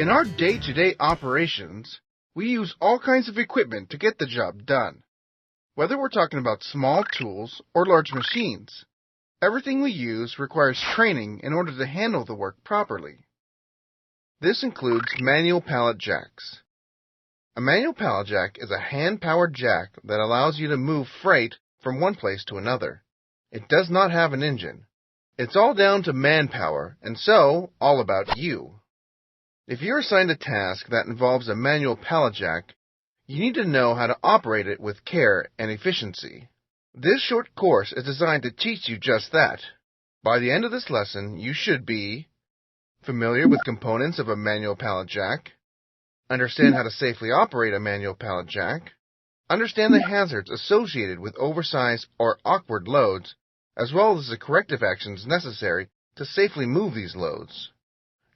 In our day-to-day operations, we use all kinds of equipment to get the job done. Whether we're talking about small tools or large machines, everything we use requires training in order to handle the work properly. This includes manual pallet jacks. A manual pallet jack is a hand-powered jack that allows you to move freight from one place to another. It does not have an engine. It's all down to manpower, and so all about you. If you're assigned a task that involves a manual pallet jack, you need to know how to operate it with care and efficiency. This short course is designed to teach you just that. By the end of this lesson, you should be familiar with components of a manual pallet jack, understand how to safely operate a manual pallet jack, understand the hazards associated with oversized or awkward loads, as well as the corrective actions necessary to safely move these loads.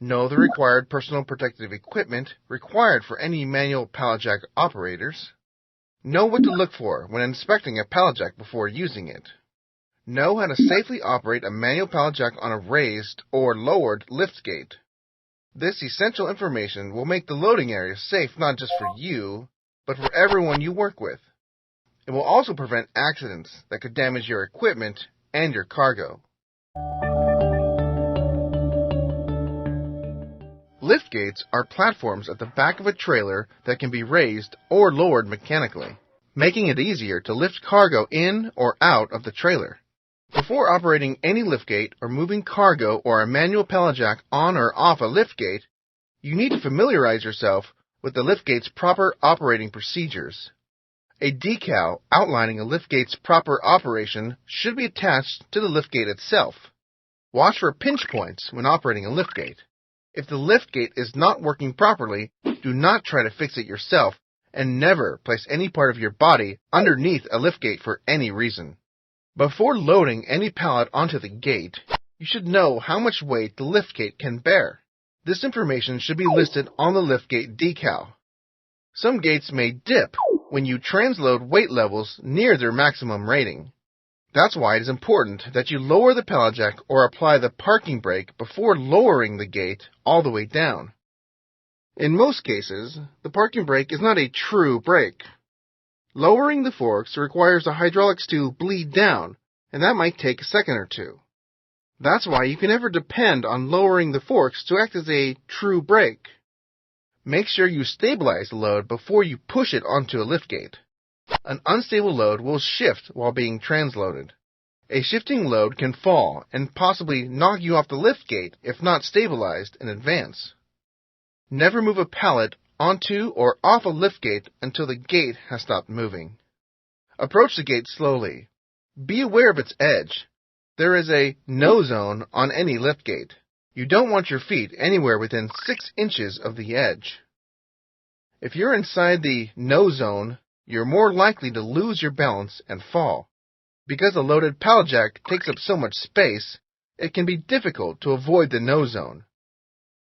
Know the required personal protective equipment required for any manual pallet jack operators. Know what to look for when inspecting a pallet jack before using it. Know how to safely operate a manual pallet jack on a raised or lowered liftgate. This essential information will make the loading area safe not just for you, but for everyone you work with. It will also prevent accidents that could damage your equipment and your cargo. Liftgates are platforms at the back of a trailer that can be raised or lowered mechanically, making it easier to lift cargo in or out of the trailer. Before operating any liftgate or moving cargo or a manual pallet jack on or off a liftgate, you need to familiarize yourself with the liftgate's proper operating procedures. A decal outlining a liftgate's proper operation should be attached to the liftgate itself. Watch for pinch points when operating a liftgate. If the liftgate is not working properly, do not try to fix it yourself and never place any part of your body underneath a liftgate for any reason. Before loading any pallet onto the gate, you should know how much weight the liftgate can bear. This information should be listed on the liftgate decal. Some gates may dip when you transload weight levels near their maximum rating. That's why it is important that you lower the pallet jack or apply the parking brake before lowering the gate all the way down. In most cases, the parking brake is not a true brake. Lowering the forks requires the hydraulics to bleed down, and that might take a second or two. That's why you can never depend on lowering the forks to act as a true brake. Make sure you stabilize the load before you push it onto a liftgate. An unstable load will shift while being transloaded. A shifting load can fall and possibly knock you off the liftgate if not stabilized in advance. Never move a pallet onto or off a liftgate until the gate has stopped moving. Approach the gate slowly. Be aware of its edge. There is a no zone on any liftgate. You don't want your feet anywhere within 6 inches of the edge. If you're inside the no zone, you're more likely to lose your balance and fall. Because a loaded pallet jack takes up so much space, it can be difficult to avoid the no zone.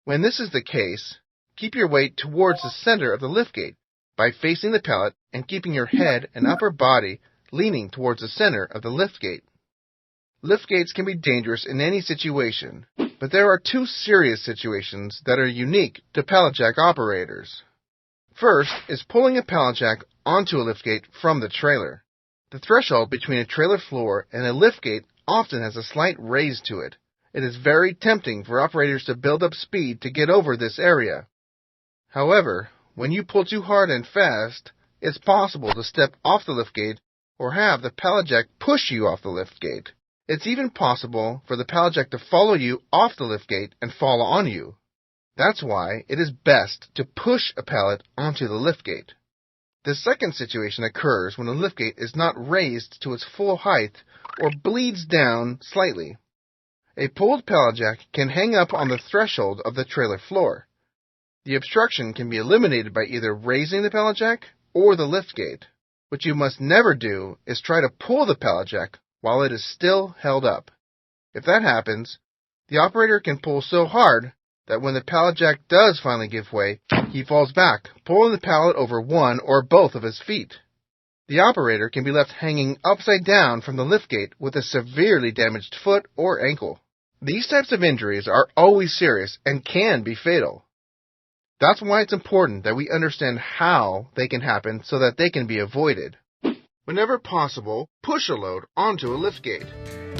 When this is the case, keep your weight towards the center of the liftgate by facing the pallet and keeping your head and upper body leaning towards the center of the liftgate. Liftgates can be dangerous in any situation, but there are 2 serious situations that are unique to pallet jack operators. First is pulling a pallet jack onto a liftgate from the trailer. The threshold between a trailer floor and a liftgate often has a slight raise to it. It is very tempting for operators to build up speed to get over this area. However, when you pull too hard and fast, it's possible to step off the liftgate or have the pallet jack push you off the liftgate. It's even possible for the pallet jack to follow you off the liftgate and fall on you. That's why it is best to push a pallet onto the liftgate. The second situation occurs when the liftgate is not raised to its full height or bleeds down slightly. A pulled pallet jack can hang up on the threshold of the trailer floor. The obstruction can be eliminated by either raising the pallet jack or the liftgate. What you must never do is try to pull the pallet jack while it is still held up. If that happens, the operator can pull so hard that when the pallet jack does finally give way, he falls back, pulling the pallet over one or both of his feet. The operator can be left hanging upside down from the liftgate with a severely damaged foot or ankle. These types of injuries are always serious and can be fatal. That's why it's important that we understand how they can happen so that they can be avoided. Whenever possible, push a load onto a liftgate.